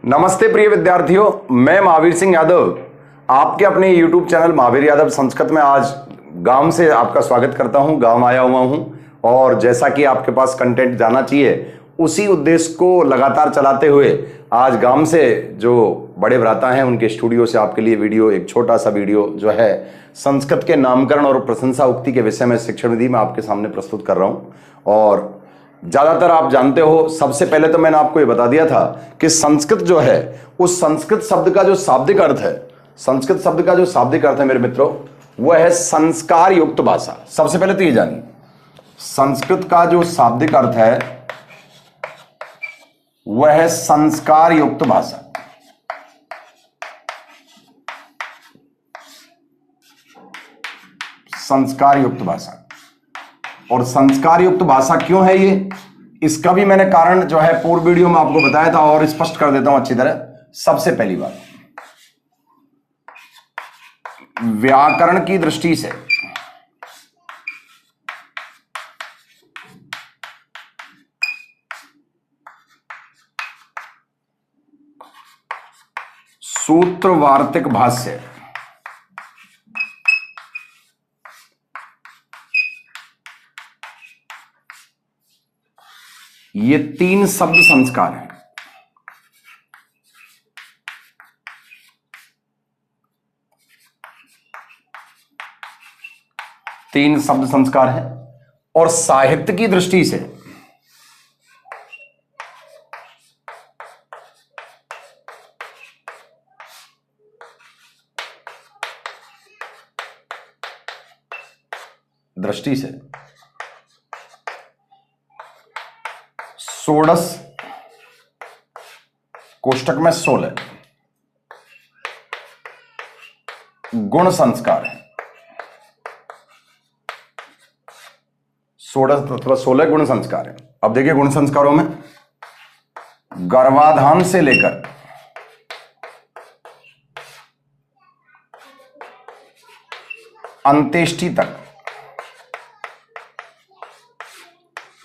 नमस्ते प्रिय विद्यार्थियों, मैं महावीर सिंह यादव आपके अपने YouTube चैनल महावीर यादव संस्कृत में आज गांव से आपका स्वागत करता हूं। गांव आया हुआ हूं और जैसा कि आपके पास कंटेंट जाना चाहिए उसी उद्देश्य को लगातार चलाते हुए आज गांव से जो बड़े भ्राता हैं उनके स्टूडियो से आपके लिए वीडियो, एक छोटा सा वीडियो जो है संस्कृत के नामकरण और प्रशंसा उक्ति के विषय में शिक्षण विधि में आपके सामने प्रस्तुत कर रहा हूं। और ज्यादातर आप जानते हो, सबसे पहले तो मैंने आपको ये बता दिया था कि संस्कृत जो है उस संस्कृत शब्द का जो शाब्दिक अर्थ है, संस्कृत शब्द का जो शाब्दिक अर्थ है मेरे मित्रों, वह है संस्कार युक्त भाषा। सबसे पहले तो ये जानिए, संस्कृत का जो शाब्दिक अर्थ है वह है संस्कार युक्त भाषा। संस्कार युक्त भाषा। और संस्कार युक्त भाषा क्यों है ये, इसका भी मैंने कारण जो है पूर्व वीडियो में आपको बताया था और स्पष्ट कर देता हूं अच्छी तरह। सबसे पहली बात, व्याकरण की दृष्टि से सूत्र वार्तिक भाष्य ये तीन शब्द संस्कार हैं। तीन शब्द संस्कार हैं और साहित्य की दृष्टि से षोडश कोष्टक में 16 गुण संस्कार है। 16 गुण संस्कार है। अब देखिए, गुण संस्कारों में गर्भाधान से लेकर अंत्येष्टि तक,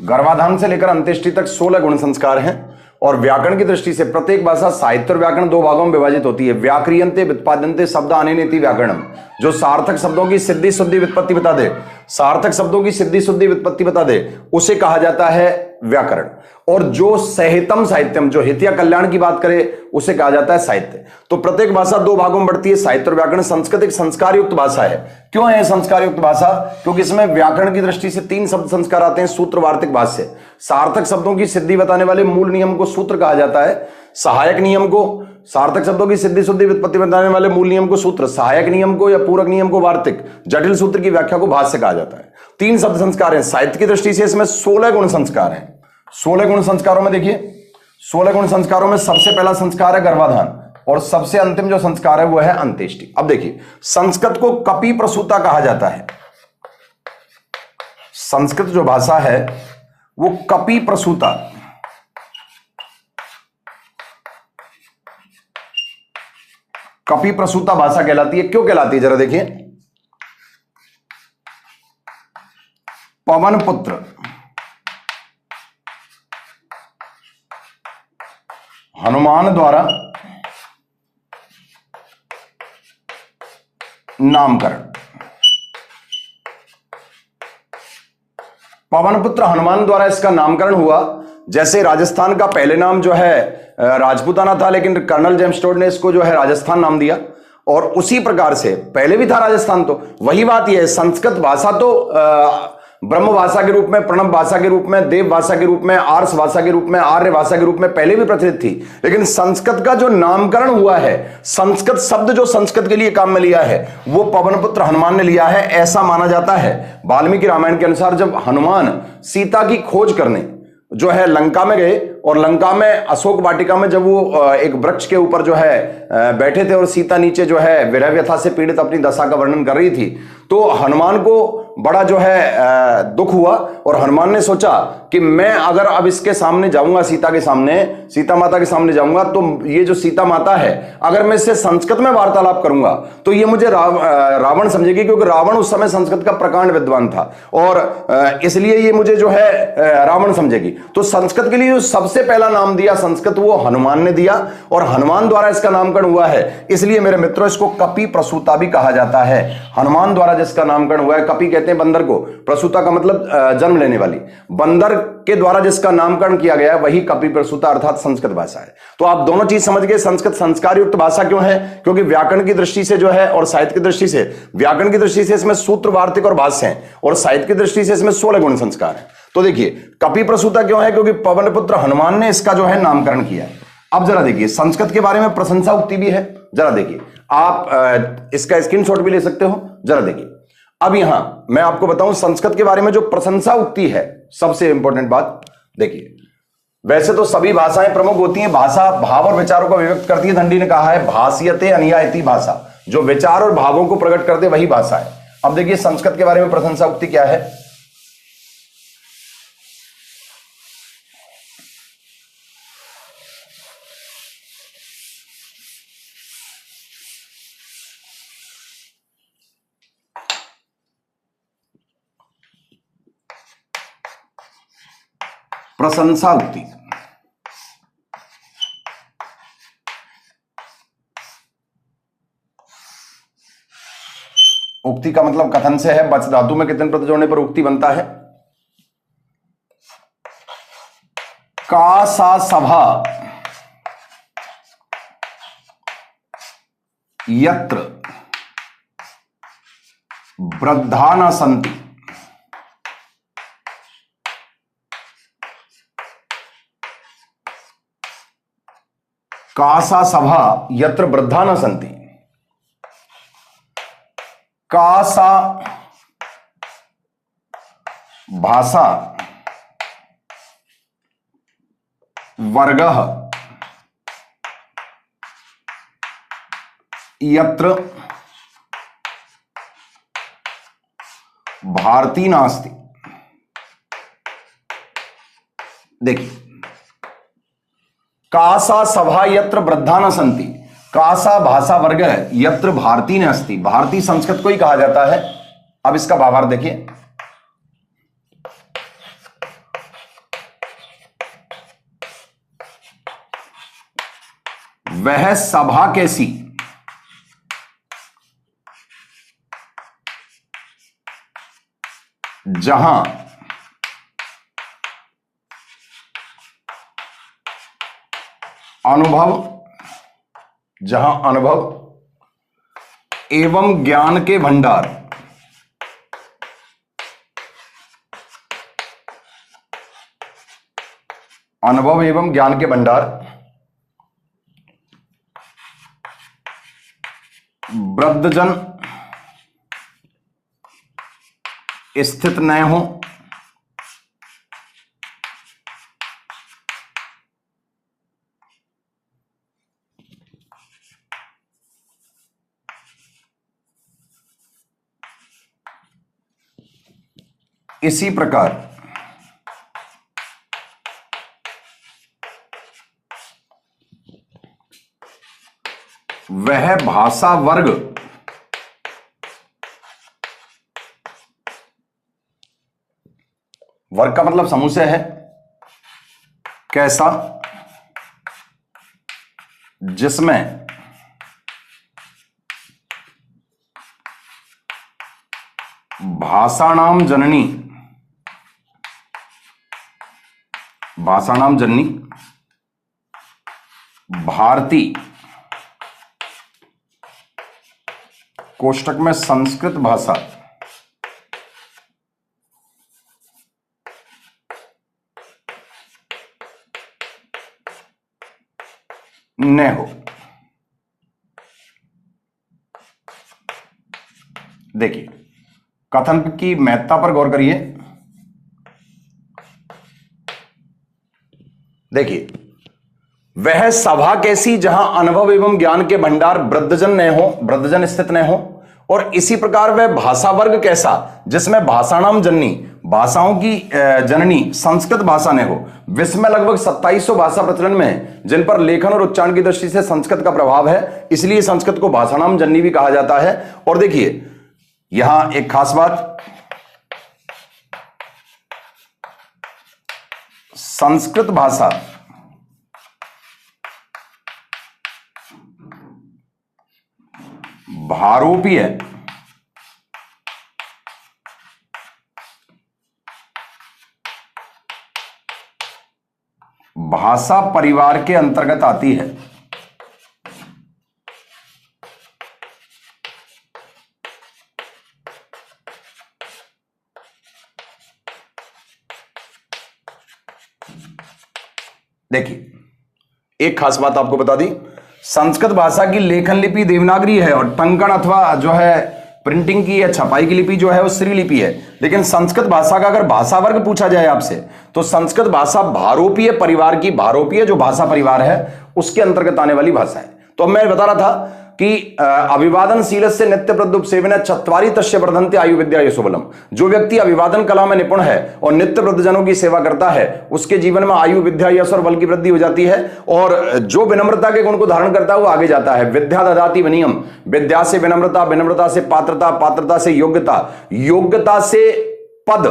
गर्भाधान से लेकर अंत्येष्टि तक 16 गुण संस्कार हैं। और व्याकरण की दृष्टि से प्रत्येक भाषा साहित्य और व्याकरण दो भागों में विभाजित होती है। व्याक्रियन्ते व्युत्पाद्यन्ते शब्दानेनेति व्याकरणम, जो सार्थक शब्दों की सिद्धि शुद्धि व्युत्पत्ति बता दे, सार्थक शब्दों की सिद्धि शुद्धि व्युत्पत्ति बता दे, उसे कहा जाता है व्याकरण। और जो सहितम साहित्यम, जो हित या कल्याण की बात करे, उसे कहा जाता है साहित्य। तो प्रत्येक भाषा दो भागों में बढ़ती है, साहित्य और व्याकरण। संस्कृत एक संस्कार युक्त भाषा है। क्यों है संस्कार युक्त भाषा? क्योंकि इसमें व्याकरण की दृष्टि से तीन शब्द संस्कार आते हैं। सूत्र वार्तिक भाष्य, सार्थक शब्दों की सिद्धि बताने वाले मूल नियम को सूत्र कहा जाता है। सहायक नियम को, सार्थक शब्दों की सिद्धि शुद्धि व्युत्पत्ति बताने वाले मूल नियम को सूत्र, सहायक नियम को या पूरक नियम को वार्तिक, जटिल सूत्र की व्याख्या को भाष्य कहा जाता है। तीन शब्द संस्कार हैं। साहित्य की दृष्टि से इसमें 16 गुण संस्कार हैं। 16 गुण संस्कारों में देखिए, 16 गुण संस्कारों में सबसे पहला संस्कार है गर्भाधान और सबसे अंतिम जो संस्कार है वो है अंत्येष्टि। अब देखिए, संस्कृत को कपि प्रसूता कहा जाता है। संस्कृत जो भाषा है वो कपि प्रसूता, कपि प्रसूता भाषा कहलाती है। क्यों कहलाती है, जरा देखिए। पवन पुत्र हनुमान द्वारा नामकरण। पवन पुत्र हनुमान द्वारा इसका नामकरण हुआ। जैसे राजस्थान का पहले नाम जो है राजपूताना था, लेकिन कर्नल जेम्स टोड ने इसको जो है राजस्थान नाम दिया। और उसी प्रकार से पहले भी था राजस्थान। तो वही बात यह है, संस्कृत भाषा तो ब्रह्म भाषा के रूप में, प्रणव भाषा के रूप में, देव भाषा के रूप में, आर्ष भाषा के रूप में, आर्य भाषा के रूप में पहले भी प्रचलित थी। लेकिन संस्कृत का जो नामकरण हुआ है, संस्कृत शब्द जो संस्कृत के लिए काम में लिया है, वो पवन पुत्र हनुमान ने लिया है, ऐसा माना जाता है। वाल्मीकि रामायण के अनुसार जब हनुमान सीता की खोज करने जो है लंका में गए और लंका में अशोक वाटिका में जब वो एक वृक्ष के ऊपर जो है बैठे थे और सीता नीचे जो है विरह व्यथा से पीड़ित अपनी दशा का वर्णन कर रही थी, तो हनुमान को बड़ा जो है दुख हुआ और हनुमान ने सोचा कि मैं अगर अब इसके सामने जाऊंगा, सीता के सामने, सीता माता के सामने जाऊंगा, तो ये जो सीता माता है अगर मैं इससे संस्कृत में वार्तालाप करूंगा तो ये मुझे रावण समझेगी, क्योंकि रावण उस समय संस्कृत का प्रकांड विद्वान था और इसलिए ये मुझे जो है रावण समझेगी। तो संस्कृत के लिए जो सबसे पहला नाम दिया संस्कृत वो हनुमान ने दिया और हनुमान द्वारा इसका नामकरण हुआ है। इसलिए मेरे मित्रों इसको कपि प्रसूता भी कहा जाता है। हनुमान द्वारा जिसका नामकरण हुआ है, कपि कहते हैं बंदर को, प्रसूता का मतलब जन्म लेने वाली, बंदर के द्वारा जिसका नामकरण किया गया है वही कपि प्रसूता अर्थात संस्कृत भाषा है। तो आप दोनों चीज समझ गए। संस्कृत संस्कार युक्त भाषा क्यों है? क्योंकि व्याकरण की दृष्टि से जो है और साहित्य की दृष्टि से, व्याकरण की दृष्टि से इसमें सूत्र, वार्तिक और भाष्य हैं और साहित्य की दृष्टि से इसमें 16 गुण संस्कार है। तो देखिए कपि प्रसूता क्यों है? क्योंकि पवन पुत्र हनुमान ने इसका जो है नामकरण किया है। अब जरा देखिए संस्कृत के बारे में प्रशंसा उक्ति भी है, जरा देखिए आप इसका स्क्रीनशॉट भी ले सकते हो, जरा देखिए। अब यहां मैं आपको बताऊं संस्कृत के बारे में जो प्रशंसा उक्ति है, सबसे इंपॉर्टेंट बात देखिए। वैसे तो सभी भाषाएं प्रमुख होती हैं, भाषा भाव और विचारों को व्यक्त करती है। दंडी ने कहा है भाष्यते अन्यायति भाषा, जो विचार और भावों को प्रकट करते वही भाषा है। अब देखिए संस्कृत के बारे में प्रशंसा उक्ति क्या है। प्रशंसा उक्ति, उक्ति का मतलब कथन से है। बच धातु में कितने प्रत्यय जोड़ने पर उक्ति बनता है? का सा सभा यत्र वृद्धा न सन्ति, कासा सभा यत्र वृद्धा न सन्ति, कासा भाषा वर्गः यत्र भारती नास्ति। देखिए कासा सभा यत्र वृद्धा न सन्ति, कासा भाषा वर्ग यत्र भारती नास्ति, भारती संस्कृत को ही कहा जाता है। अब इसका भावार्थ देखिए, वह सभा कैसी जहां अनुभव एवं ज्ञान के भंडार अनुभव एवं ज्ञान के भंडार वृद्धजन स्थित न हो, इसी प्रकार वह भाषा वर्ग वर्ग का मतलब समूह से है, कैसा जिसमें भाषाणाम जननी भारती कोष्टक में संस्कृत भाषा न हो। देखिए कथन की महत्ता पर गौर करिए। देखिए वह सभा कैसी जहां अनुभव एवं ज्ञान के भंडार वृद्धजन न हो, वृद्धजन स्थित न हो, और इसी प्रकार वह भाषा वर्ग कैसा जिसमें भाषाणाम जननी, भाषाओं की जननी संस्कृत भाषा ने हो। विश्व में लगभग 2700 भाषा प्रचलन में है जिन पर लेखन और उच्चारण की दृष्टि से संस्कृत का प्रभाव है, इसलिए संस्कृत को भाषाणाम जननी भी कहा जाता है। और देखिए यहां एक खास बात, संस्कृत भाषा भारोपीय भाषा परिवार के अंतर्गत आती है। देखिए एक खास बात आपको बता दी, संस्कृत भाषा की लेखन लिपि देवनागरी है और टंकण अथवा जो है प्रिंटिंग की या छपाई की लिपि जो है वो श्री लिपि है। लेकिन संस्कृत भाषा का अगर भाषा वर्ग पूछा जाए आपसे तो संस्कृत भाषा भारोपीय परिवार की, भारोपीय जो भाषा परिवार है उसके अंतर्गत आने वाली भाषा है। तो अब मैं बता रहा था कि अभिवादनशील से नित्य प्रद्युपसेविन चत्वारि तस्य वर्धन्ते आयु विद्या यशोबलम। जो व्यक्ति अभिवादन कला में निपुण है और नित्य वृद्धजनों की सेवा करता है उसके जीवन में आयु विद्या यश और बल की वृद्धि हो जाती है। और जो विनम्रता के गुण को धारण करता है वो आगे जाता है। विद्या ददाति विनयम, विद्या से विनम्रता, विनम्रता से पात्रता, पात्रता से योग्यता, योग्यता से पद,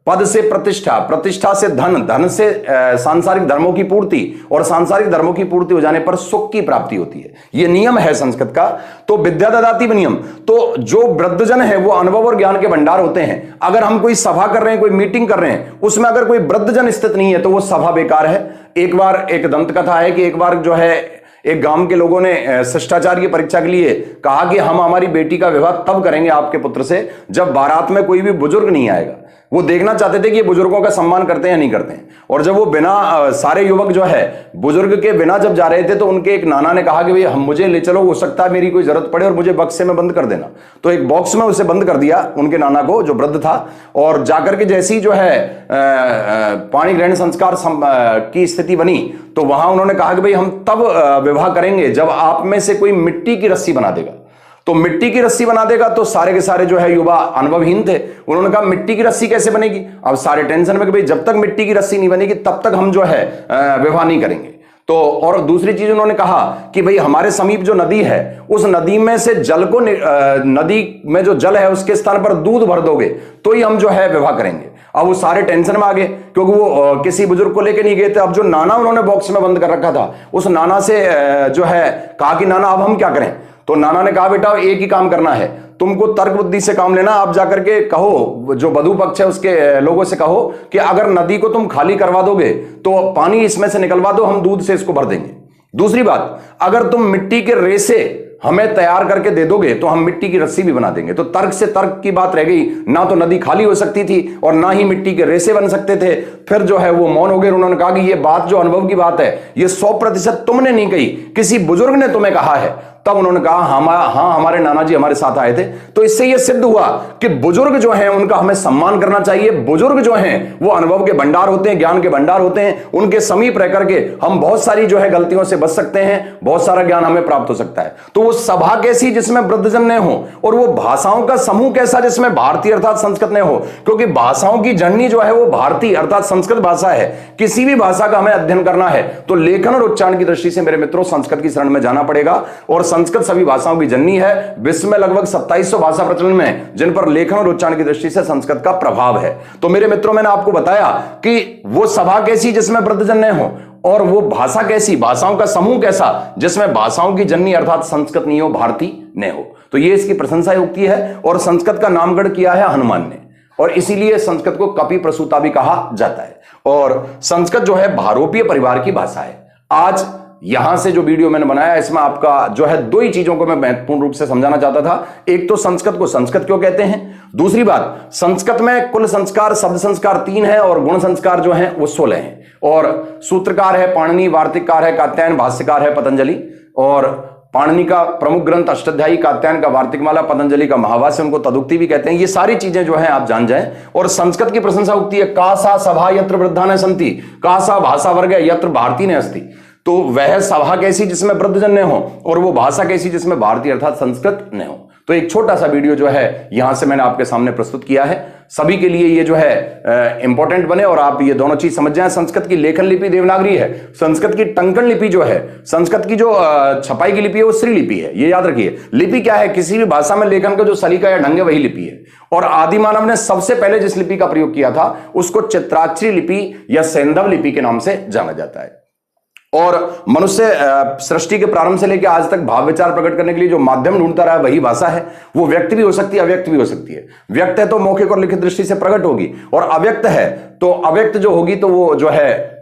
पद से प्रतिष्ठा, प्रतिष्ठा से धन, धन से सांसारिक धर्मों की पूर्ति और सांसारिक धर्मों की पूर्ति हो जाने पर सुख की प्राप्ति होती है। यह नियम है संस्कृत का। तो विद्या ददाति विनयम, तो जो वृद्धजन है वो अनुभव और ज्ञान के भंडार होते हैं। अगर हम कोई सभा कर रहे हैं, कोई मीटिंग कर रहे हैं, उसमें अगर कोई वृद्धजन स्थित नहीं है तो वो सभा बेकार है। एक बार एक दंत कथा है कि एक बार जो है एक गांव के लोगों ने शिष्टाचार की परीक्षा के लिए कहा कि हम हमारी बेटी का विवाह तब करेंगे आपके पुत्र से जब बारात में कोई भी बुजुर्ग नहीं आएगा। वो देखना चाहते थे कि ये बुजुर्गों का सम्मान करते हैं या नहीं करते हैं। और जब वो बिना सारे युवक जो है बुजुर्ग के बिना जब जा रहे थे तो उनके एक नाना ने कहा कि भाई हम मुझे ले चलो, हो सकता है मेरी कोई जरूरत पड़े और मुझे बक्से में बंद कर देना। तो एक बॉक्स में उसे बंद कर दिया उनके नाना को जो वृद्ध था। और जाकर के जैसी जो है पाणी ग्रहण संस्कार की स्थिति बनी तो वहां उन्होंने कहा कि भाई हम तब विवाह करेंगे जब आप में से कोई मिट्टी की रस्सी बना देगा। तो मिट्टी की रस्सी बना देगा तो सारे के सारे जो है युवा अनुभवहीन थे। उन्होंने कहा मिट्टी की रस्सी कैसे बनेगी? अब सारे टेंशन में कि भाई जब तक मिट्टी की रस्सी नहीं बनेगी तब तक हम जो है विवाह नहीं करेंगे। तो और दूसरी चीज उन्होंने कहा कि भाई हमारे समीप जो नदी है उस नदी में से जल को नदी में जो जल है उसके स्थान पर दूध भर दोगे तो ही हम जो है विवाह करेंगे। अब वो सारे टेंशन में आ गए क्योंकि वो किसी बुजुर्ग को लेके नहीं गए थे। अब जो नाना उन्होंने बॉक्स में बंद कर रखा था उस नाना से जो है कहा कि नाना अब हम क्या करें? तो नाना ने कहा बेटा एक ही काम करना है, तुमको तर्क बुद्धि से काम लेना। आप जाकर के कहो जो वधू पक्ष है उसके लोगों से कहो कि अगर नदी को तुम खाली करवा दोगे तो पानी इसमें से निकलवा दो, हम दूध से इसको भर देंगे। दूसरी बात, अगर तुम मिट्टी के रेसे हमें तैयार करके दे दोगे तो हम मिट्टी की रस्सी भी बना देंगे। तो तर्क से तर्क की बात रह गई, ना तो नदी खाली हो सकती थी और ना ही मिट्टी के रेसे बन सकते थे। फिर जो है वो मौन हो गए। उन्होंने कहा कि ये बात जो अनुभव की बात है ये 100% तुमने नहीं कही, किसी बुजुर्ग ने तुम्हें कहा है। तब उन्होंने कहा हाँ हमारे नाना जी हमारे साथ आए थे। तो इससे यह सिद्ध हुआ कि बुजुर्ग जो हैं उनका हमें सम्मान करना चाहिए। बुजुर्ग जो हैं वो अनुभव के भंडार होते हैं, ज्ञान के भंडार होते हैं। उनके समीप रह करके हम बहुत सारी जो है गलतियों से बच सकते हैं, बहुत सारा ज्ञान हमें प्राप्त हो सकता है। तो वो सभा कैसी जिसमें वृद्धजन न हो और वो भाषाओं का समूह कैसा जिसमें भारतीय अर्थात संस्कृत न हो, क्योंकि भाषाओं की जननी जो है वो भारतीय अर्थात संस्कृत भाषा है। किसी भी भाषा का हमें अध्ययन करना है तो लेखन और उच्चारण की दृष्टि से मेरे मित्रों संस्कृत की शरण में जाना पड़ेगा। और संस्कृत सभी भाषाओं की जननी है। विश्व में लगभग 2700 भाषा प्रचलन में जिन पर लेखन और उच्चारण की दृष्टि से संस्कृत का प्रभाव है। तो मेरे मित्रों मैंने आपको बताया कि वो सभा कैसी जिसमें वृद्धजन न हो और वो भाषा कैसी, भाषाओं का समूह कैसा जिसमें भाषाओं की जननी अर्थात संस्कृत नहीं हो, भारती न हो। तो ये इसकी प्रशंसा युक्ति है। और संस्कृत का नामकरण किया है हनुमान ने और इसीलिए संस्कृत को कपि प्रसूता भी कहा जाता है। और संस्कृत जो है भारोपीय परिवार की भाषा है। आज यहां से जो वीडियो मैंने बनाया इसमें आपका जो है दो ही चीजों को मैं महत्वपूर्ण रूप से समझाना चाहता था। एक तो संस्कृत को संस्कृत क्यों कहते हैं, दूसरी बात संस्कृत में कुल संस्कार शब्द संस्कार 3 है और गुण संस्कार जो है वो 16 हैं। और सूत्रकार है पाणिनि, वार्तिककार है कात्यायन, भाष्यकार है पतंजलि। और पाणिनि का प्रमुख ग्रंथ अष्टाध्यायी, कात्यायन का वार्तिकमाला, पतंजलि का महाभाष्य, उनको तदुक्ति भी कहते हैं। ये सारी चीजें जो है आप जान जाएं। और संस्कृत की प्रशंसा उक्ति है कासा सभा यत्र वृद्धा न संति, कासा भाषा वर्ग यत्र भारती ने अस्ति। तो वह सभा कैसी जिसमें वृद्धजन न हो और वो भाषा कैसी जिसमें भारतीय अर्थात संस्कृत न हो। तो एक छोटा सा वीडियो जो है यहां से मैंने आपके सामने प्रस्तुत किया है, सभी के लिए ये जो है इंपॉर्टेंट बने और आप ये दोनों चीज समझ जाएं। संस्कृत की लेखन लिपि देवनागरी है, संस्कृत की टंकण लिपि जो है, संस्कृत की जो छपाई की लिपि है वो श्री लिपि है। ये याद रखिए, लिपि क्या है, किसी भी भाषा में लेखन का जो सलीका या ढंग है वही लिपि है। और आदि मानव ने सबसे पहले जिस लिपि का प्रयोग किया था उसको चित्राक्षरी लिपि या सैंधव लिपि के नाम से जाना जाता है। और मनुष्य सृष्टि के प्रारंभ से लेकर आज तक भाव विचार प्रकट करने के लिए जो माध्यम ढूंढता रहा है वही भाषा है। वो व्यक्त भी हो सकती है, अव्यक्त भी हो सकती है। व्यक्त है तो मौखिक और लिखित दृष्टि से प्रकट होगी, और अव्यक्त है तो अव्यक्त जो होगी तो वो जो है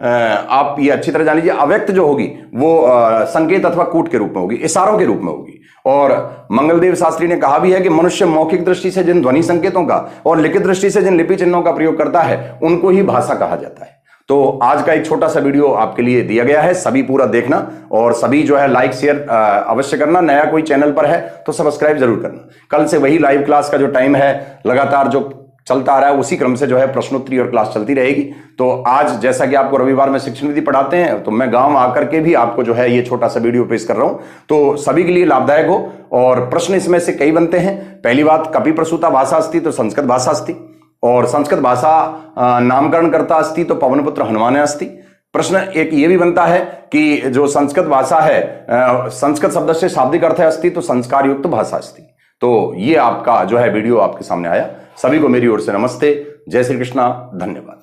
आप ये अच्छी तरह जान लीजिए, अव्यक्त जो होगी वो संकेत अथवा कूट के रूप में होगी, इशारों के रूप में होगी। और मंगलदेव शास्त्री ने कहा भी है कि मनुष्य मौखिक दृष्टि से जिन ध्वनि संकेतों का और लिखित दृष्टि से जिन लिपि चिन्हों का प्रयोग करता है उनको ही भाषा कहा जाता है। तो आज का एक छोटा सा वीडियो आपके लिए दिया गया है, सभी पूरा देखना और सभी जो है लाइक शेयर अवश्य करना। नया कोई चैनल पर है तो सब्सक्राइब जरूर करना। कल से वही लाइव क्लास का जो टाइम है लगातार जो चलता आ रहा है उसी क्रम से जो है प्रश्नोत्तरी और क्लास चलती रहेगी। तो आज जैसा कि आपको रविवार में शिक्षण विधि पढ़ाते हैं तो मैं गांव आकर के भी आपको जो है ये छोटा सा वीडियो पेश कर रहा हूं, तो सभी के लिए लाभदायक हो। और प्रश्न इसमें से कई बनते हैं। पहली बात, कपि प्रसूता भाषा अस्ति तो संस्कृत भाषा अस्ति, और संस्कृत भाषा नामकरण करता अस्ति तो पवनपुत्र हनुमान अस्ति। प्रश्न एक ये भी बनता है कि जो संस्कृत भाषा है, संस्कृत शब्द से शाब्दिक अर्थ है अस्ति तो संस्कार युक्त भाषा अस्ति। तो ये आपका जो है वीडियो आपके सामने आया। सभी को मेरी ओर से नमस्ते, जय श्री कृष्णा, धन्यवाद।